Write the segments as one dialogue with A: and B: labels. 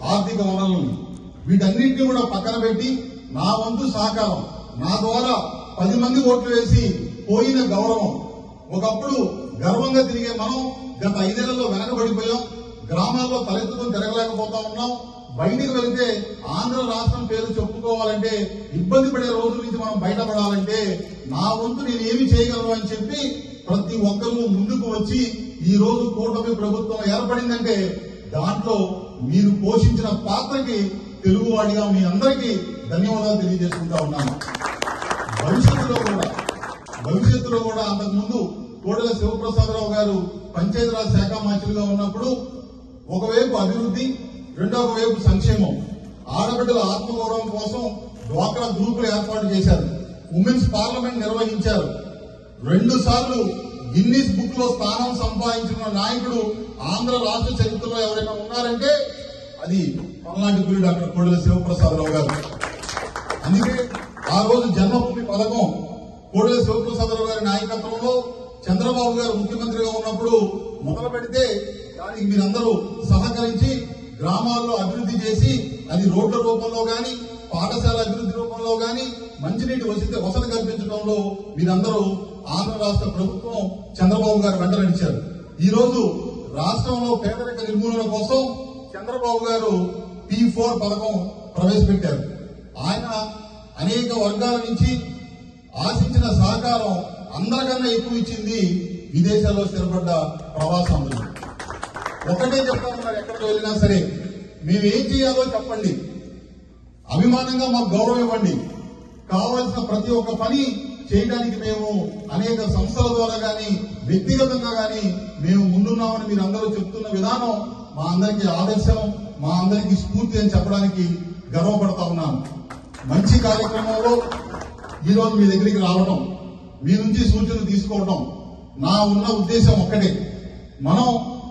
A: ఆర్థిక వనరులను వీటన్నింటినీ కూడా పక్కన పెట్టి నా వంతు సహకారం, నా ద్వారా 10 మంది ఓట్లు వేసి పోయిన గౌరవం, ఒకప్పుడు గర్వంగా తిరిగే మనం గత 5 ఏళ్లలో వెనకబడిపోయాం. గ్రామాల్లో తలెత్తుకుని తిరగలేకపోతా ఉన్నాం. బయటికి వెళ్తే ఆంధ్ర రాష్ట్రం పేరు చెప్పుకోవాలంటే ఇబ్బంది పడే రోజుల నుంచి మనం బయటపడాలంటే నా వంతు నేను ఏమి చేయగలను అని చెప్పి ప్రతి ఒక్కరూ ముందుకు వచ్చి ఈ రోజు కూటమి ప్రభుత్వం ఏర్పడిందంటే దాంట్లో మీరు పోషించిన పాత్రకి తెలుగువాడిగా మీ అందరికీ ధన్యవాదాలు తెలియజేసుకుంటా ఉన్నాను. భవిష్యత్తులో కూడా అంతకుముందు కోడెల శివప్రసాదరావు గారు పంచాయతీరాజ్ శాఖ మంత్రిగా ఉన్నప్పుడు ఒకవైపు అభివృద్ధి, రెండవ వైపు సంక్షేమం, ఆడబిడ్డల ఆత్మగౌరవం కోసం డ్వాక్రా గ్రూపులు ఏర్పాటు చేశారు. ఉమెన్స్ పార్లమెంట్ నిర్వహించారు. 2 సార్లు గిన్నిస్ బుక్ లో స్థానం సంపాదించిన నాయకుడు ఆంధ్ర రాష్ట్ర చరిత్రలో ఎవరైనా ఉన్నారంటే అది పల్నాటి గురి డాక్టర్ కోడెల శివప్రసాదరావు గారు. అందుకే ఆ రోజు జన్మభూమి పథకం కోడెల శివప్రసాదరావు గారి నాయకత్వంలో చంద్రబాబు గారు ముఖ్యమంత్రిగా ఉన్నప్పుడు మొదలు పెడితే దానికి మీరందరూ సహకరించి గ్రామాల్లో అభివృద్ధి చేసి అది రోడ్ల రూపంలో గాని, పాఠశాల అభివృద్ధి రూపంలో గాని, మంచినీటి వసతి కల్పించడంలో మీరందరూ ఆంధ్ర రాష్ట్ర ప్రభుత్వం చంద్రబాబు గారు వెంట నడిచారు. ఈ రోజు రాష్ట్రంలో పేదరిక నిర్మూలన కోసం చంద్రబాబు గారు P4 పథకం ప్రవేశపెట్టారు. ఆయన అనేక వర్గాల నుంచి ఆశించిన సహకారం అందరికన్నా ఎక్కువ ఇచ్చింది విదేశాల్లో స్థిరపడ్డ ప్రవాసాంధ్రులు. ఒకటే చెప్తామన్నారు, ఎక్కడికి వెళ్ళినా సరే మేమేం చేయాలో చెప్పండి, అభిమానంగా మాకు గౌరవం ఇవ్వండి, కావాల్సిన ప్రతి ఒక్క పని చేయడానికి మేము అనేక సంస్థల ద్వారా గాని వ్యక్తిగతంగా గాని మేము ముందున్నామని మీరు అందరూ చెప్తున్న విధానం మా అందరికీ ఆదర్శం, మా అందరికీ స్ఫూర్తి అని చెప్పడానికి గర్వపడతా ఉన్నాను. మంచి కార్యక్రమంలో ఈరోజు మీ దగ్గరికి రావడం, మీ నుంచి సూచనలు తీసుకోవడం, నా ఉన్న ఉద్దేశం ఒక్కటే, మనం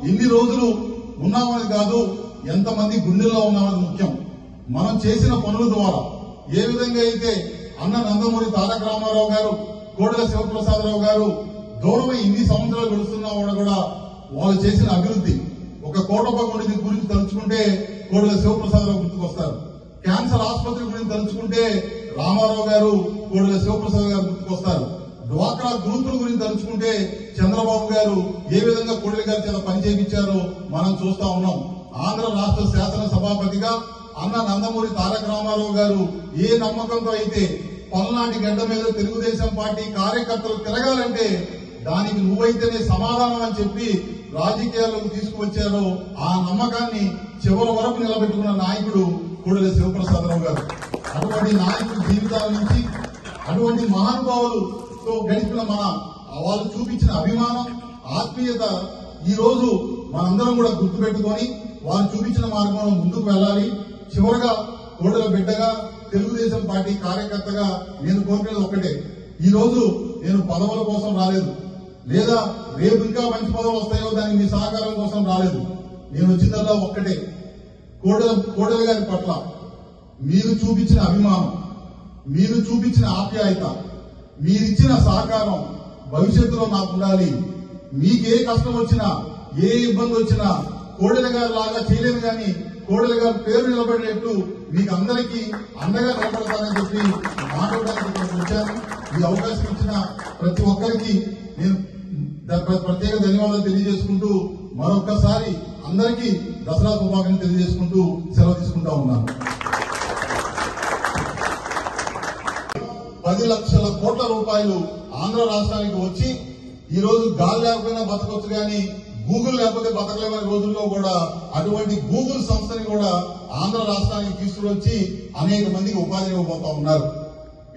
A: ఎన్ని రోజులు ఉన్నామని కాదు, ఎంతమంది గుండెల్లో ఉన్నామని ముఖ్యం. మనం చేసిన పనుల ద్వారా ఏ విధంగా అయితే అన్న నందమూరి తారక రామారావు గారు, కోడెల శివప్రసాదరావు గారు దూరమై ఇన్ని సంవత్సరాలు గడుస్తున్నా కూడా వాళ్ళు చేసిన అభివృద్ధి, ఒక కోటప్పగుడి గురించి తలుచుకుంటే కోడెల శివప్రసాదరావు గుర్తుకొస్తారు. క్యాన్సర్ ఆసుపత్రి గురించి తలుచుకుంటే రామారావు గారు, కోడెల శివప్రసాద్ గారు గుర్తుకొస్తారు. డ్వాక్రా గ్రూపుల గురించి తలుచుకుంటే చంద్రబాబు గారు ఏ విధంగా కోడెల గారి చేత పని చేయించారో మనం చూస్తా ఉన్నాం. ఆంధ్ర రాష్ట్ర శాసన సభాపతిగా అన్న నందమూరి తారక రామారావు గారు ఏ నమ్మకంతో అయితే పల్నాటి గడ్డ మీద తెలుగుదేశం పార్టీ కార్యకర్తలు తిరగాలంటే దానికి నువ్వైతేనే సమాధానం అని చెప్పి రాజకీయాల్లోకి తీసుకువచ్చారో ఆ నమ్మకాన్ని చివరి వరకు నిలబెట్టుకున్న నాయకుడు కోడెల శివప్రసాదరావు గారు. అటువంటి నాయకుడి జీవితాల నుంచి, అటువంటి మహానుభావులతో గడిపిన వాళ్ళు చూపించిన అభిమానం, ఆత్మీయత ఈ రోజు మనందరం కూడా గుర్తుపెట్టుకొని వారు చూపించిన మార్గంలో ముందుకు వెళ్ళాలి. చివరగా కోడెల బిడ్డగా, తెలుగుదేశం పార్టీ కార్యకర్తగా నేను కోరుకునేది ఒక్కటే, ఈ రోజు నేను పదవుల కోసం రాలేదు, లేదా రేపు ఇంకా మంచి పదవులు వస్తాయో దానికి మీ సహకారం కోసం రాలేదు. నేను వచ్చిందల్లా ఒక్కటే, కోడెల గారి పట్ల మీరు చూపించిన అభిమానం, మీరు చూపించిన ఆప్యాయత, మీరిచ్చిన సహకారం భవిష్యత్తులో నాకు ఉండాలి. మీకే కష్టం వచ్చినా, ఏ ఇబ్బంది వచ్చినా కోడెల గారి లాగా చేయలేను కానీ కోడెల గారి పేరు నిలబడేట్టు మీకు అందరికీ అండగా నిలబడతానని చెప్పి మాట్లాడడానికి వచ్చాను. ఈ అవకాశం ఇచ్చిన ప్రతి ఒక్కరికి నేను ప్రత్యేక ధన్యవాదాలు తెలియజేసుకుంటూ మరొక్కసారి అందరికీ దసరా శుభాకాంక్షలు తెలియజేసుకుంటూ సెలవు తీసుకుంటా ఉన్నాను. 10 లక్షల కోట్ల రూపాయలు ఆంధ్ర రాష్ట్రానికి వచ్చి ఈ రోజు గాలి లేకపోయినా బతకొచ్చు కానీ గూగుల్ లేకపోతే బతకలేమనే రోజుల్లో కూడా అటువంటి గూగుల్ సంస్థని కూడా ఆంధ్ర రాష్ట్రానికి తీసుకువచ్చి అనేక మందికి ఉపాధి ఇవ్వబోతా ఉన్నారు.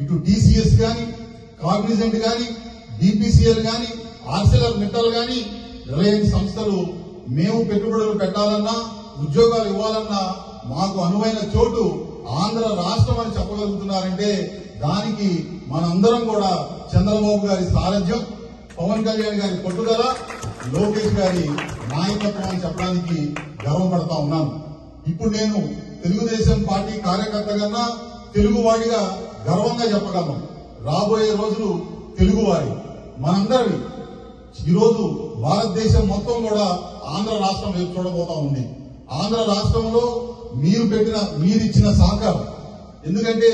A: ఇటు టీసీఎస్ గాని, కాగ్నిజెంట్ గాని, డిపిసిఎల్ గాని, ఆర్సిలర్ మిట్టల్ గాని, రిలయన్స్ సంస్థలు మేము పెట్టుబడులు పెట్టాలన్నా, ఉద్యోగాలు ఇవ్వాలన్నా మాకు అనువైన చోటు ఆంధ్ర రాష్ట్రం అని చెప్పగలుగుతున్నారంటే దానికి మనందరం కూడా చంద్రబాబు గారి సారథ్యం, పవన్ కళ్యాణ్ గారి పట్టుదల, లోకేష్ గారి నాయకత్వం అని చెప్పడానికి గర్వపడతా ఉన్నాను. ఇప్పుడు నేను తెలుగుదేశం పార్టీ కార్యకర్తగా, తెలుగువాడిగా గర్వంగా చెప్పగలను, రాబోయే రోజులు తెలుగువారి మనందరి ఈరోజు భారతదేశం మొత్తం కూడా ఆంధ్ర రాష్ట్రం వైపు చూడబోతా ఉంది. ఆంధ్ర రాష్ట్రంలో మీరిచ్చిన సహకారం. ఎందుకంటే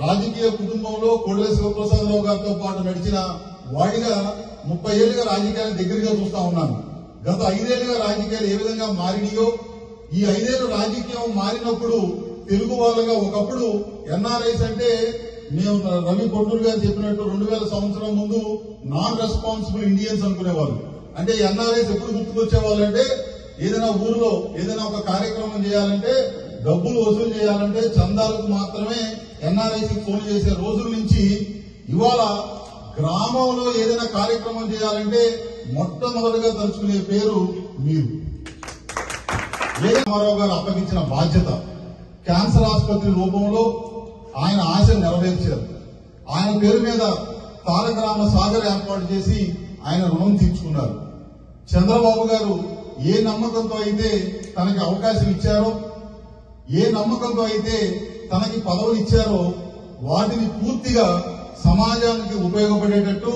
A: రాజకీయ కుటుంబంలో కోడెల శివప్రసాదరావు గారితో పాటు నడిచిన వాడిగా 30 ఏళ్లుగా రాజకీయాలను దగ్గరగా చూస్తా ఉన్నాను. గత 5 ఏళ్లుగా రాజకీయాలు ఏ విధంగా మారినాయో, ఈ 5 ఏళ్లు రాజకీయం మారినప్పుడు తెలుగు వాళ్ళగా ఒకప్పుడు ఎన్ఆర్ఐస్ అంటే మేము రవి పొట్టూరు గారు చెప్పినట్టు 2000 సంవత్సరం ముందు నాన్ రెస్పాన్సిబుల్ ఇండియన్స్ అనుకునేవాళ్ళు. అంటే ఎన్ఆర్ఐస్ ఎప్పుడు గుర్తుకొచ్చేవాళ్ళు అంటే ఏదైనా ఊరిలో ఏదైనా ఒక కార్యక్రమం చేయాలంటే డబ్బులు వసూలు చేయాలంటే చందాలకు మాత్రమే ఎన్ఆర్ఐసి ఫోన్ చేసే రోజుల నుంచి ఇవాళ గ్రామంలో ఏదైనా కార్యక్రమం చేయాలంటే మొట్టమొదటిగా తలుచుకునే పేరు మీరు. రామారావు గారు అప్పగించిన బాధ్యత క్యాన్సర్ ఆసుపత్రి రూపంలో ఆయన ఆశను నెరవేర్చారు. ఆయన పేరు మీద తారక రామ సాగర్ ఏర్పాటు చేసి ఆయన రుణం తీర్చుకున్నారు. చంద్రబాబు గారు ఏ నమ్మకంతో అయితే తనకి అవకాశం ఇచ్చారో, ఏ నమ్మకంతో అయితే తనకి పదవులు ఇచ్చారో వాటిని పూర్తిగా సమాజానికి ఉపయోగపడేటట్టు,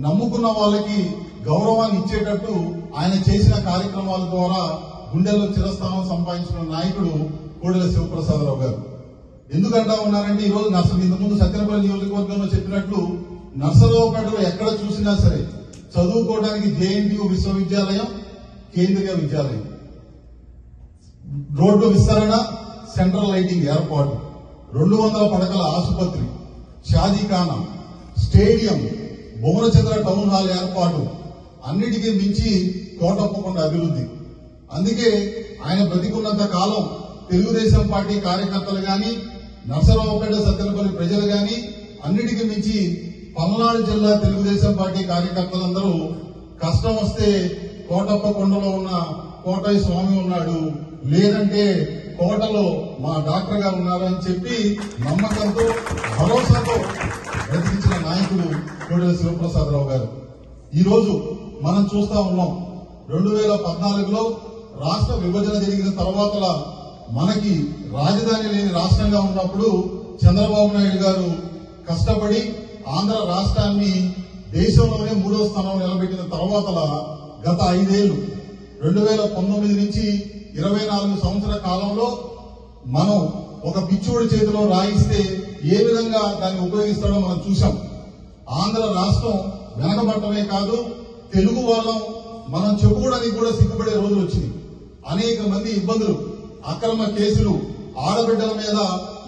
A: నమ్ముకున్న వాళ్ళకి గౌరవాన్ని ఇచ్చేటట్టు ఆయన చేసిన కార్యక్రమాల ద్వారా గుండెల్లో చిరస్థానం సంపాదించిన నాయకుడు కోడెల శివప్రసాదరావు గారు. ఎందుకంటా ఉన్నారంటే ఈరోజు ఇంతకుముందు సత్యనపల్లి నియోజకవర్గంలో చెప్పినట్లు నర్సరావుపేటలో ఎక్కడ చూసినా సరే చదువుకోవడానికి జేఎన్టీయూ విశ్వవిద్యాలయం, కేంద్రీయ విద్యాలయం, రోడ్డు విస్తరణ, సెంట్రల్ లైటింగ్ ఏర్పాటు, 200 పడకల ఆసుపత్రి, షాదీఖానా, స్టేడియం, భువనచంద్ర టౌన్ హాల్ ఏర్పాటు, అన్నిటికీ మించి కోటప్పకొండ అభివృద్ధి. అందుకే ఆయన బ్రతికున్నంత కాలం తెలుగుదేశం పార్టీ కార్యకర్తలు గాని, నర్సరావుపేట సత్తెనపల్లి ప్రజలు గాని, అన్నిటికీ మించి పల్నాడు జిల్లా తెలుగుదేశం పార్టీ కార్యకర్తలందరూ కష్టం వస్తే కోటప్పకొండలో ఉన్న కోటయ్య స్వామి ఉన్నాడు, లేదంటే కోటలో మా డాక్టర్ గారు ఉన్నారు అని చెప్పి నమ్మకంతో, భరోసాతో బ్రతికించిన నాయకుడు కోడెల శివప్రసాదరావు గారు. ఈ రోజు మనం చూస్తా ఉన్నాం 2014లో రాష్ట్ర విభజన జరిగిన తర్వాత మనకి రాజధాని లేని రాష్ట్రంగా ఉన్నప్పుడు చంద్రబాబు నాయుడు గారు కష్టపడి ఆంధ్ర రాష్ట్రాన్ని దేశంలోనే 3వ స్థానం నిలబెట్టిన తర్వాత గత 5 ఏళ్లు 2019 నుంచి 24 సంవత్సరాల కాలంలో మనం ఒక పిచ్చోడి చేతిలో రాయిస్తే ఏ విధంగా దాన్ని ఉపయోగిస్తాడో మనం చూసాం. ఆంధ్ర రాష్ట్రం వెనకబడటమే కాదు, తెలుగు వాళ్ళం మనం చెప్పుకోవడానికి కూడా సిగ్గుపడే రోజులు వచ్చింది. అనేక మంది ఇబ్బందులు, అక్రమ కేసులు, ఆడబిడ్డల మీద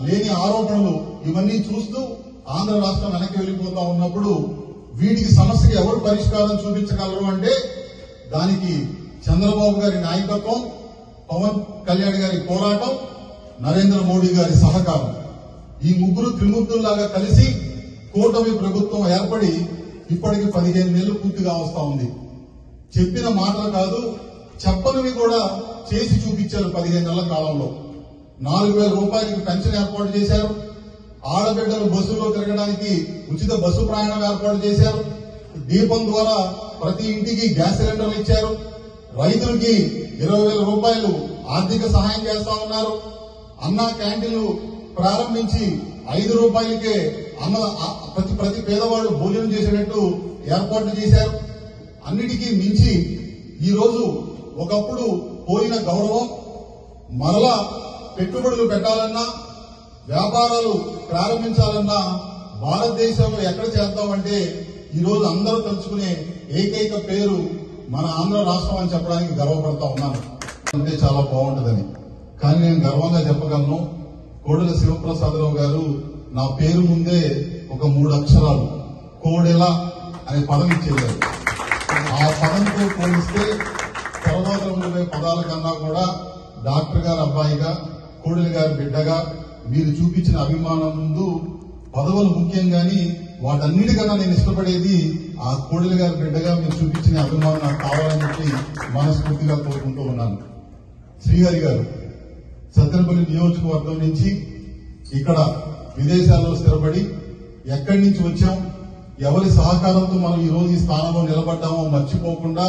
A: లేని ఆరోపణలు, ఇవన్నీ చూస్తూ ఆంధ్ర రాష్ట్రం వెనక్కి వెళ్లిపోతా ఉన్నప్పుడు వీటికి సమస్యకి ఎవరు పరిష్కారం చూపించగలరు అంటే దానికి చంద్రబాబు గారి నాయకత్వం, పవన్ కళ్యాణ్ గారి పోరాటం, నరేంద్ర మోడీ గారి సహకారం, ఈ ముగ్గురు త్రిమూర్తుల్లాగా కలిసి కూటమి ప్రభుత్వం ఏర్పడి ఇప్పటికి 15 నెలలు పూర్తిగా వస్తా ఉంది. చెప్పిన మాటలు కాదు, చెప్పనివి కూడా చేసి చూపించారు. 15 నెలల కాలంలో 4,000 రూపాయలకి పెన్షన్ ఏర్పాటు చేశారు. ఆడబిడ్డలు బస్సులో తిరగడానికి ఉచిత బస్సు ప్రయాణం ఏర్పాటు చేశారు. దీపం ద్వారా ప్రతి ఇంటికి గ్యాస్ సిలిండర్లు ఇచ్చారు. రైతులకి 20,000 రూపాయలు ఆర్థిక సహాయం చేస్తా ఉన్నారు. అన్న క్యాంటీన్లు ప్రారంభించి 5 రూపాయలకే ప్రతి పేదవాడు భోజనం చేసేటట్టు ఏర్పాట్లు చేశారు. అన్నిటికీ మించి ఈ రోజు ఒకప్పుడు పోయిన గౌరవం మరలా పెట్టుబడులు పెట్టాలన్నా, వ్యాపారాలు ప్రారంభించాలన్నా భారతదేశంలో ఎక్కడ చేద్దామంటే ఈ రోజు అందరూ తలుచుకునే ఏకైక పేరు మన ఆంధ్ర రాష్ట్రం అని చెప్పడానికి గర్వపడతా ఉన్నాను. అంటే చాలా బాగుంటుందని. కానీ నేను గర్వంగా చెప్పగలను, కోడెల శివప్రసాదరావు గారు నా పేరు ముందే ఒక 3 అక్షరాలు కోడెల అనే పదం ఇచ్చేవారు. ఆ పదంతో పోలిస్తే తర్వాత ఉండే పదాల కన్నా కూడా డాక్టర్ గారి అబ్బాయిగా, కోడెల గారి బిడ్డగా మీరు చూపించిన అభిమానం ముందు పదవులు ముఖ్యం గాని వాటన్నిటికన్నా నేను ఇష్టపడేది ఆ కోడెల గారి బిడ్డగా మీరు చూపించిన అభిమానం నాకు కావాలని చెప్పి మనస్ఫూర్తిగా కోరుకుంటూ ఉన్నాను. శ్రీహరి గారు సత్తెనపల్లి నియోజకవర్గం నుంచి ఇక్కడ విదేశాల్లో స్థిరపడి ఎక్కడి నుంచి వచ్చాం, ఎవరి సహకారంతో మనం ఈ రోజు ఈ స్థానంలో నిలబడ్డామో మర్చిపోకుండా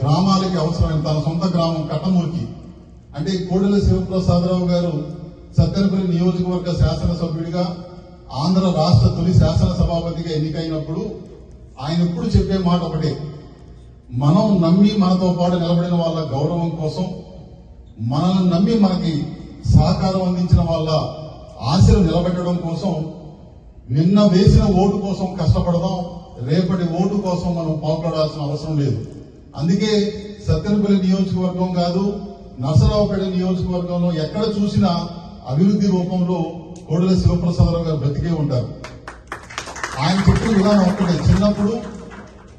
A: గ్రామాలకి అవసరమైన తన సొంత గ్రామం కట్టమూరికి అంటే కోడెల శివప్రసాదరావు గారు సత్తెనపల్లి నియోజకవర్గ శాసనసభ్యుడిగా ఆంధ్ర రాష్ట్ర తొలి శాసనసభాపతిగా ఎన్నికైనప్పుడు ఆయన ఎప్పుడు చెప్పే మాట ఒకటే, మనం నమ్మి మనతో పాటు నిలబడిన వాళ్ళ గౌరవం కోసం మనల్ని నమ్మి మనకి సహకారం అందించిన వాళ్ళ ఆశలు నిలబెట్టడం కోసం నిన్న వేసిన ఓటు కోసం కష్టపడదాం, రేపటి ఓటు కోసం మనం పాల్పడాల్సిన అవసరం లేదు. అందుకే సత్తెనపల్లి నియోజకవర్గం కాదు, నరసరావుపేట నియోజకవర్గంలో ఎక్కడ చూసినా అభివృద్ధి రూపంలో కోడెల శివప్రసాదరావు గారు బ్రతికే ఉంటారు. ఆయన చెప్పిన విధానం ఒక్కటే, చిన్నప్పుడు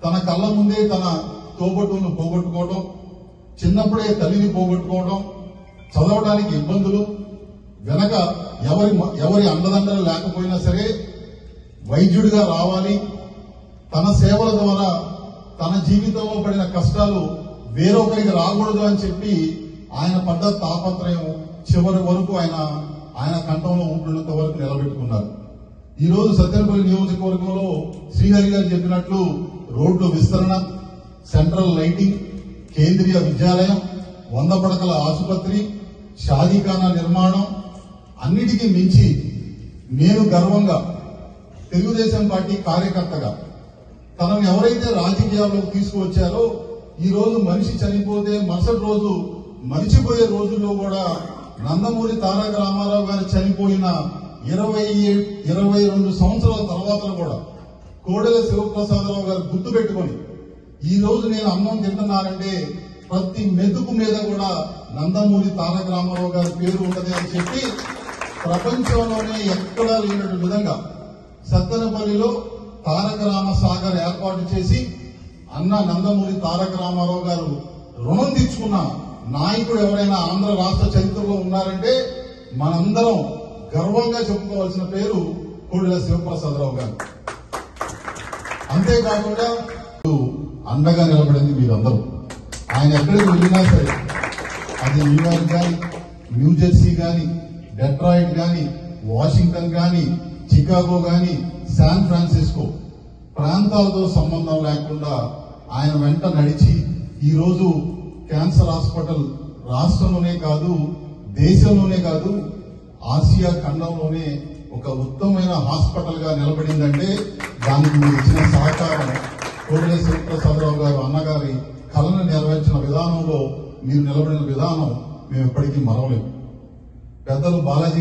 A: తన కళ్ళ ముందే తన తోబట్టును పోగొట్టుకోవడం, చిన్నప్పుడే తల్లిని పోగొట్టుకోవడం, చదవడానికి ఇబ్బందులు, వెనక ఎవరి అండదండలు లేకపోయినా సరే వైద్యుడిగా రావాలి, తన సేవల ద్వారా తన జీవితంలో పడిన కష్టాలు వేరొకరికి రాకూడదు అని చెప్పి ఆయన పడ్డ తాపత్రయం చివరి వరకు ఆయన కంఠంలో ఉంటున్నంత వరకు నిలబెట్టుకున్నారు. ఈ రోజు సత్తెనపల్లి నియోజకవర్గంలో శ్రీహరి గారు చెప్పినట్లు రోడ్లు విస్తరణ, సెంట్రల్ లైటింగ్, కేంద్రీయ విద్యాలయం, 100 పడకల ఆసుపత్రి, షాదీఖానా నిర్మాణం, అన్నిటికీ మించి నేను గర్వంగా తెలుగుదేశం పార్టీ కార్యకర్తగా తనను ఎవరైతే రాజకీయాల్లోకి తీసుకువచ్చారో ఈ రోజు మనిషి చనిపోతే మరుసటి రోజు మరిచిపోయే రోజుల్లో కూడా నందమూరి తారక రామారావు గారు చనిపోయిన 22 సంవత్సరాల తర్వాత కూడా కోడెల శివప్రసాదరావు గారు గుర్తు పెట్టుకొని ఈ రోజు నేను అన్నం తింటున్నానంటే ప్రతి మెతుకు మీద కూడా నందమూరి తారక రామారావు గారి పేరు ఉంటది అని చెప్పి ప్రపంచంలోనే ఎక్కడా లేనటువంటి విధంగా సత్తెనపల్లిలో తారక రామ సాగర్ ఏర్పాటు చేసి అన్న నందమూరి తారక రామారావు గారు రుణం తీర్చుకున్న నాయకుడు ఎవరైనా ఆంధ్ర రాష్ట్ర చరిత్రలో ఉన్నారంటే మనందరం గర్వంగా చెప్పుకోవాల్సిన పేరు కోడెల శివప్రసాదరావు గారు. అంతేకాకుండా అండగా నిలబడింది మీరందరూ. ఆయన ఎక్కడికి వెళ్ళినా సరే, అది న్యూయార్క్ కానీ, న్యూజెర్సీ కానీ, డెట్రాయిట్ కానీ, వాషింగ్టన్ కానీ, చికాగో కానీ, శాన్ ఫ్రాన్సిస్కో ప్రాంతాలతో సంబంధం లేకుండా ఆయన వెంట నడిచి ఈ రోజు క్యాన్సర్ హాస్పిటల్ రాష్ట్రంలోనే కాదు, దేశంలోనే కాదు, ఆసియా ఖండంలోనే ఒక ఉత్తమమైన హాస్పిటల్ గా నిలబడిందంటే దానికి మీరు ఇచ్చిన సహకారం, కోడెల శివప్రసాదరావు గారు అన్నగారి కళను నెరవేర్చిన విధానంలో మీరు నిలబడిన విధానం మేము ఎప్పటికీ మరవలేము. పెద్దలు బాలాజీ